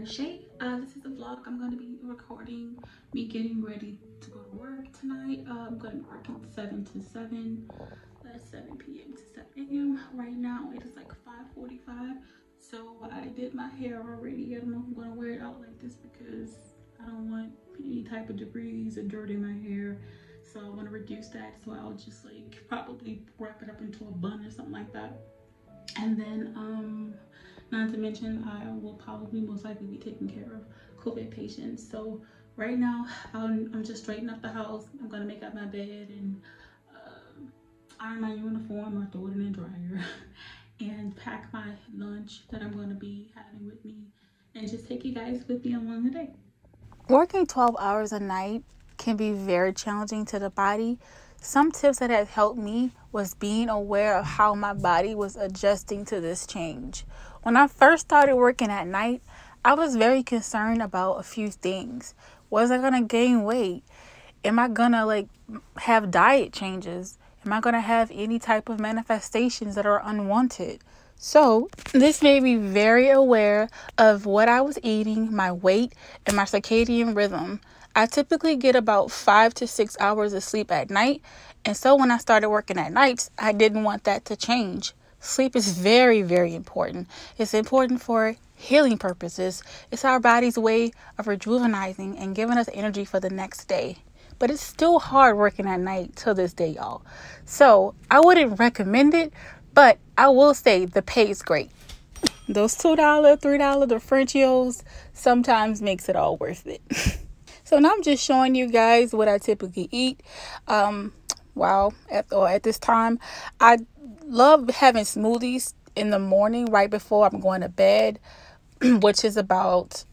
Shai. This is a vlog. I'm going to be recording me getting ready to go to work tonight. I'm going to be working 7 to 7. That's 7 p.m. to 7 a.m. Right now it is like 5:45. So I did my hair already. I don't know if I'm going to wear it out like this because I don't want any type of debris or dirt in my hair. So I want to reduce that. So I'll just like probably wrap it up into a bun or something like that. And then not to mention I will probably most likely be taking care of COVID patients. So right now I'm just straightening up the house. I'm gonna make up my bed and iron my uniform or throw it in the dryer and pack my lunch that I'm going to be having with me and just take you guys with me along the day. Working 12 hours a night can be very challenging to the body. Some tips that have helped me was being aware of how my body was adjusting to this change. When I first started working at night, I was very concerned about a few things. Was I going to gain weight? Am I going to have diet changes? Am I going to have any type of manifestations that are unwanted? So this made me very aware of what I was eating, my weight, and my circadian rhythm. I typically get about 5 to 6 hours of sleep at night. And so when I started working at nights, I didn't want that to change. Sleep is very, very important. It's important for healing purposes. It's our body's way of rejuvenating and giving us energy for the next day. But it's still hard working at night till this day, y'all. So I wouldn't recommend it, but I will say the pay is great. Those $2, $3 differentials sometimes makes it all worth it. So now I'm just showing you guys what I typically eat. At this time, I love having smoothies in the morning right before I'm going to bed, which is about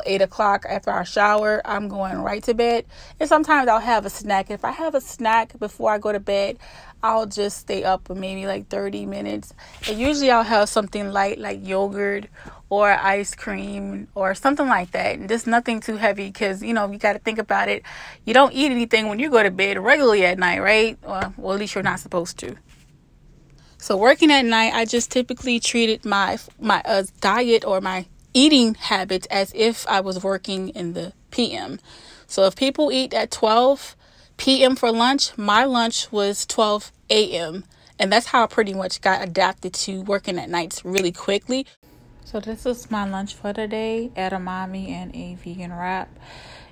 8 o'clock. After I shower, I'm going right to bed. And sometimes I'll have a snack. If I have a snack before I go to bed, I'll just stay up for maybe 30 minutes. And usually I'll have something light like yogurt or ice cream or something like that. And just nothing too heavy because, you got to think about it. You don't eat anything when you go to bed regularly at night, right? Well, at least you're not supposed to. So working at night, I just typically treated my diet or my eating habits as if I was working in the PM. So if people eat at 12 p.m. for lunch, my lunch was 12 a.m. And that's how I pretty much got adapted to working at nights really quickly. So this is my lunch for the day, edamame and a vegan wrap.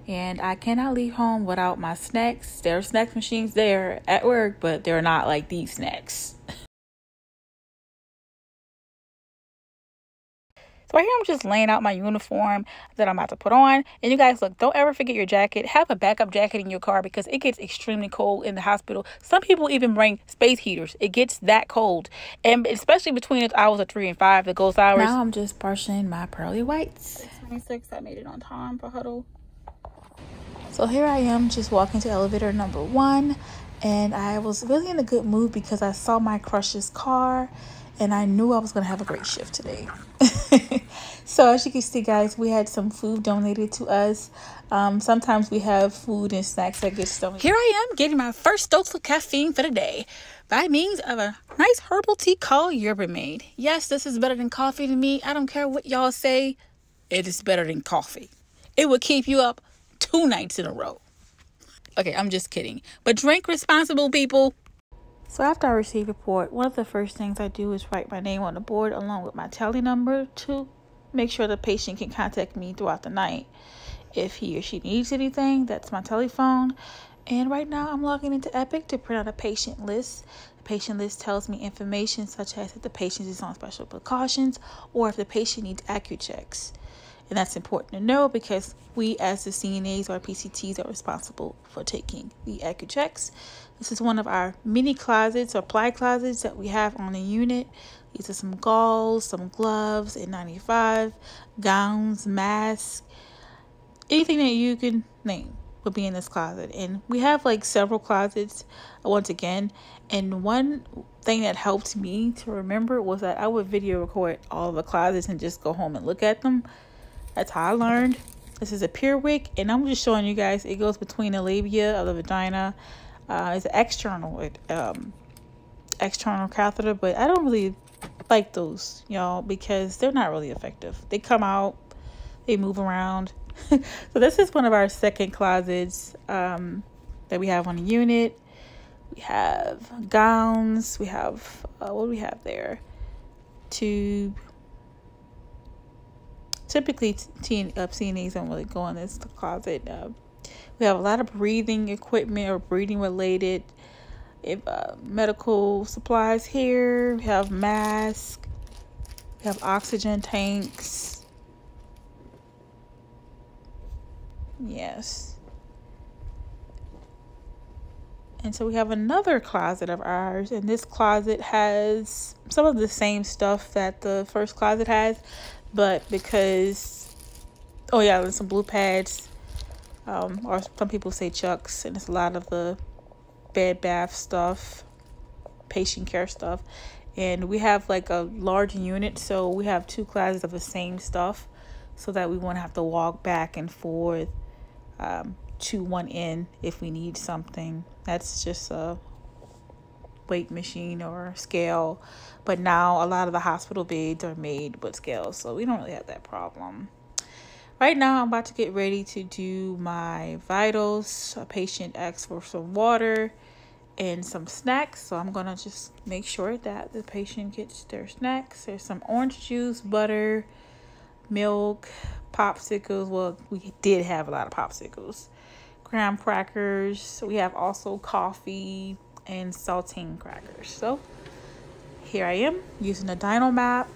And I cannot leave home without my snacks. There are snack machines there at work, but they're not like these snacks. So right here, I'm just laying out my uniform that I'm about to put on. And you guys, look, don't ever forget your jacket. Have a backup jacket in your car because it gets extremely cold in the hospital. Some people even bring space heaters. It gets that cold. And especially between the hours of 3 and 5, the ghost hours. Now I'm just brushing my pearly whites. 26, I made it on time for huddle. So here I am just walking to elevator number 1. And I was really in a good mood because I saw my crush's car. And I knew I was going to have a great shift today. So as you can see, guys, we had some food donated to us. Sometimes we have food and snacks that get donated. Here I am getting my first dose of caffeine for the day by means of a nice herbal tea called Yerba Mate. Yes, this is better than coffee to me. I don't care what y'all say. It is better than coffee. It will keep you up 2 nights in a row. Okay, I'm just kidding. But drink responsible, people. So after I receive a report, one of the first things I do is write my name on the board along with my tally number to make sure the patient can contact me throughout the night. If he or she needs anything, that's my telephone. And right now I'm logging into Epic to print out a patient list. The patient list tells me information such as if the patient is on special precautions or if the patient needs ACCU-CHEKs. And that's important to know because we as the CNAs or PCTs are responsible for taking the ACCU-CHEKs. This is one of our mini closets or ply closets that we have on the unit. These are some gauze, some gloves, N95, gowns, masks, anything that you can name would be in this closet. And we have several closets once again. And one thing that helped me to remember was that I would video record all of the closets and just go home and look at them. That's how I learned. This is a pure wick, and I'm just showing you guys. It goes between the labia of the vagina. It's an external catheter, but I don't really like those, y'all, because they're not really effective. They come out They move around. So this is one of our second closets that we have on the unit. We have gowns. We have, what do we have there? Tube. Typically, CNAs don't really go in this closet. We have a lot of breathing equipment or breathing related medical supplies here. We have masks. We have oxygen tanks. Yes. And so we have another closet of ours, and this closet has some of the same stuff that the first closet has, but because, oh yeah, there's some blue pads, or some people say chucks, and it's a lot of the bed bath stuff, patient care stuff. And we have like a large unit, so we have two closets of the same stuff so that we won't have to walk back and forth to one end if we need something. That's just a weight machine or scale. But now a lot of the hospital beds are made with scales, so we don't really have that problem. Right now I'm about to get ready to do my vitals. A patient asked for some water and some snacks, so I'm gonna just make sure that the patient gets their snacks. There's some orange juice, butter, milk, popsicles. Well, we did have a lot of popsicles, graham crackers. We have also coffee and saltine crackers. So here I am using a dyno map.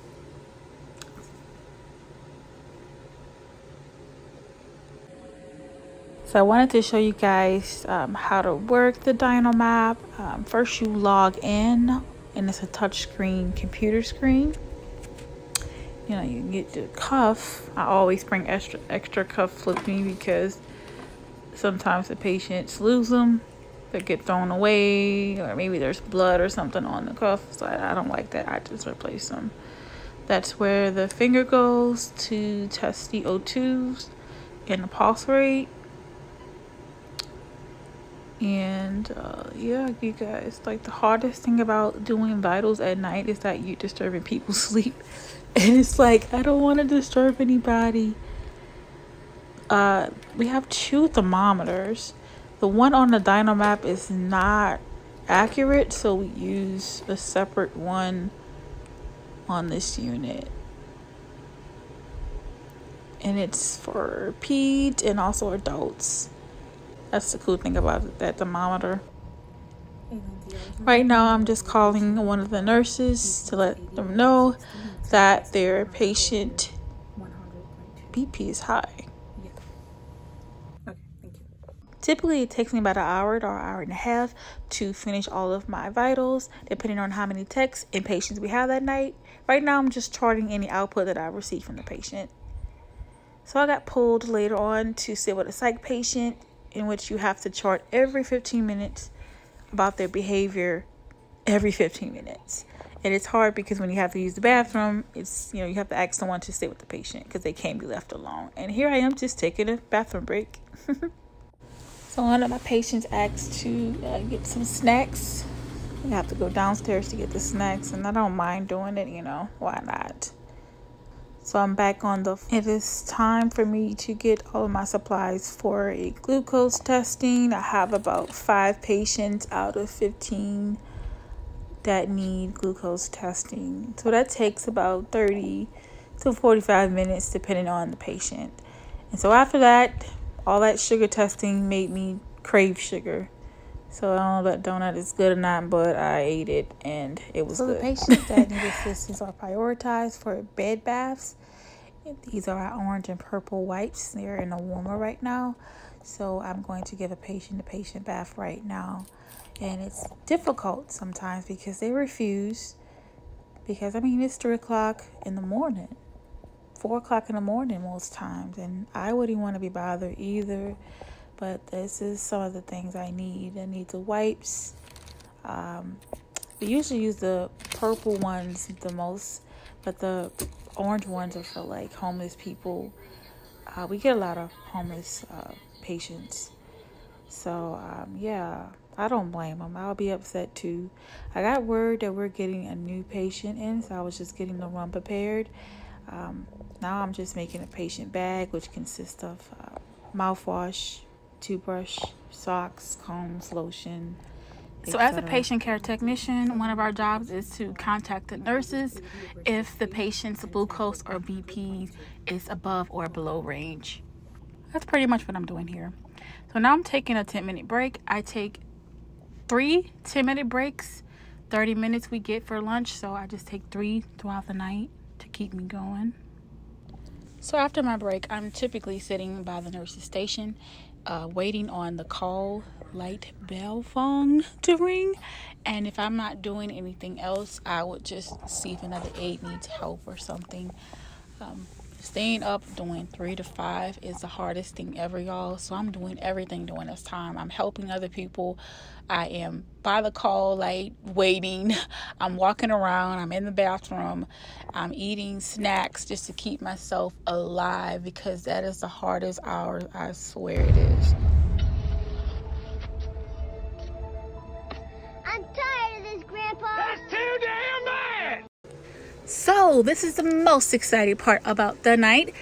So I wanted to show you guys how to work the dyno map. First you log in, and it's a touch screen computer screen. You know, you can get the cuff. I always bring extra cuffs with me because sometimes the patients lose them. They get thrown away, or maybe there's blood or something on the cuff. So I don't like that. I just replace them. That's where the finger goes to test the O2s and the pulse rate. And yeah, you guys, like, the hardest thing about doing vitals at night is that you're disturbing people's sleep. And it's like, I don't want to disturb anybody. We have two thermometers. The one on the dyno map is not accurate, so we use a separate one on this unit. And it's for peds and also adults. That's the cool thing about that thermometer. Right now, I'm just calling one of the nurses to let them know that their patient BP is high. Typically, it takes me about an hour or an hour and a half to finish all of my vitals, depending on how many texts and patients we have that night. Right now, I'm just charting any output that I receive from the patient. So I got pulled later on to sit with a psych patient, in which you have to chart every 15 minutes about their behavior every 15 minutes. And it's hard because when you have to use the bathroom, it's, you know, you have to ask someone to sit with the patient because they can't be left alone. And here I am just taking a bathroom break. So one of my patients asked to get some snacks. You have to go downstairs to get the snacks, and I don't mind doing it, you know, why not? So I'm back on it is time for me to get all of my supplies for a glucose testing. I have about 5 patients out of 15 that need glucose testing. So that takes about 30 to 45 minutes depending on the patient. And so after that, all that sugar testing made me crave sugar. So I don't know if that donut is good or not, but I ate it and it was good. So the patients that need assistance are prioritized for bed baths. These are our orange and purple wipes. They're in a warmer right now. So I'm going to give a patient bath right now. And it's difficult sometimes because they refuse. Because, I mean, it's 3 o'clock in the morning. 4 o'clock in the morning most times. And I wouldn't want to be bothered either. But this is some of the things I need. I need the wipes. We usually use the purple ones the most, but the orange ones are for like homeless people. We get a lot of homeless patients. So yeah, I don't blame them. I'll be upset too. I got word that we're getting a new patient in, so I was just getting the room prepared. Now I'm just making a patient bag, which consists of mouthwash, toothbrush, socks, combs, lotion. So as a patient care technician, one of our jobs is to contact the nurses if the patient's glucose or BP is above or below range. That's pretty much what I'm doing here. So now I'm taking a 10-minute break. I take 3 10-minute breaks. 30 minutes we get for lunch, so I just take 3 throughout the night to keep me going. So after my break, I'm typically sitting by the nurse's station, waiting on the call light bell phone to ring. And if I'm not doing anything else, I would just see if another aide needs help or something. Staying up doing 3 to 5 is the hardest thing ever, y'all. So I'm doing everything during this time. I'm helping other people. I am by the call light waiting. I'm walking around. I'm in the bathroom. I'm eating snacks just to keep myself alive, because that is the hardest hour. I swear it is. I'm tired of this, Grandpa. That's too damn bad! So this is the most exciting part about the night,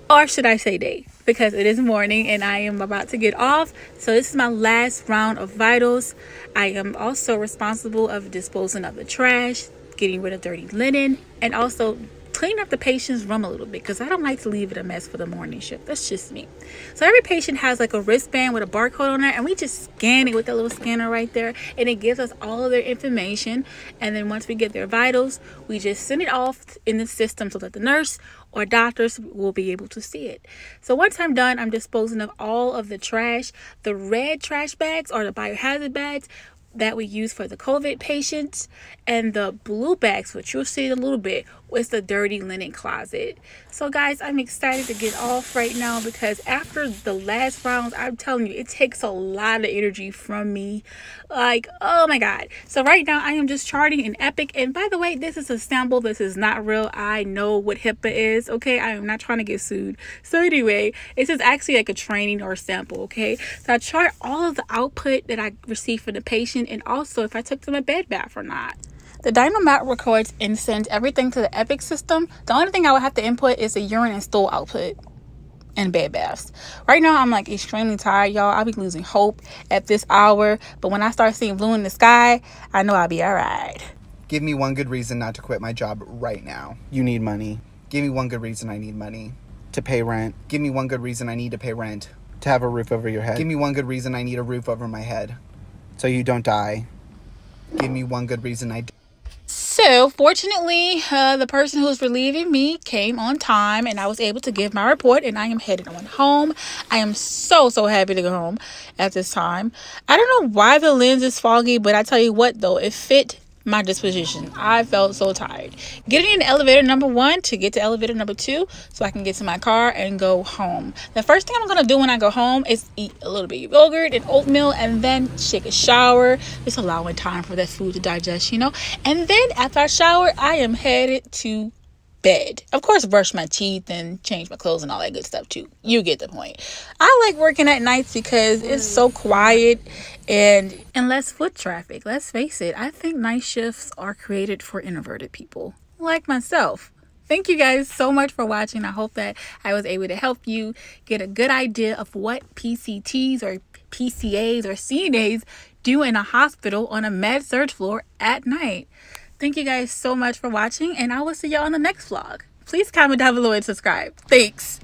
or should I say day, because it is morning and I am about to get off. So this is my last round of vitals. I am also responsible of disposing of the trash, getting rid of dirty linen, and also clean up the patient's room a little bit, because I don't like to leave it a mess for the morning shift. That's just me. So every patient has like a wristband with a barcode on it, and we just scan it with that little scanner right there, and it gives us all of their information. And then once we get their vitals, we just send it off in the system so that the nurse or doctors will be able to see it. So once I'm done, I'm disposing of all of the trash. The red trash bags are the biohazard bags that we use for the COVID patients, and the blue bags, which you'll see in a little bit, was the dirty linen closet. So guys, I'm excited to get off right now, because after the last rounds, I'm telling you, it takes a lot of energy from me. Like, oh my god. So right now I am just charting in Epic, and by the way, this is a sample. This is not real. I know what HIPAA is, okay? I am not trying to get sued. So anyway, this is actually like a training or a sample, okay? So I chart all of the output that I received from the patient, and also if I took them a bed bath or not. The Dynamat records and sends everything to the Epic system. The only thing I would have to input is the urine and stool output and bed baths. Right now, I'm like extremely tired, y'all. I'll be losing hope at this hour. But when I start seeing blue in the sky, I know I'll be all right. Give me one good reason not to quit my job right now. You need money. Give me one good reason I need money. To pay rent. Give me one good reason I need to pay rent. To have a roof over your head. Give me one good reason I need a roof over my head. So you don't die. Give me one good reason I... So fortunately, the person who was relieving me came on time, and I was able to give my report, and I am headed on home. I am so happy to go home at this time. I don't know why the lens is foggy, but I tell you what though, it fit my disposition. I felt so tired. Getting in elevator number 1 to get to elevator number 2 so I can get to my car and go home. The first thing I'm going to do when I go home is eat a little bit of yogurt and oatmeal, and then take a shower, just allowing time for that food to digest, you know. And then after I shower, I am headed to bed. Of course, brush my teeth and change my clothes and all that good stuff too. You get the point. I like working at nights because it's so quiet and less foot traffic. Let's face it, I think night shifts are created for introverted people like myself. Thank you guys so much for watching. I hope that I was able to help you get a good idea of what PCTs or PCAs or CNAs do in a hospital on a med surg floor at night. Thank you guys so much for watching, and I will see y'all on the next vlog. Please comment down below and subscribe. Thanks.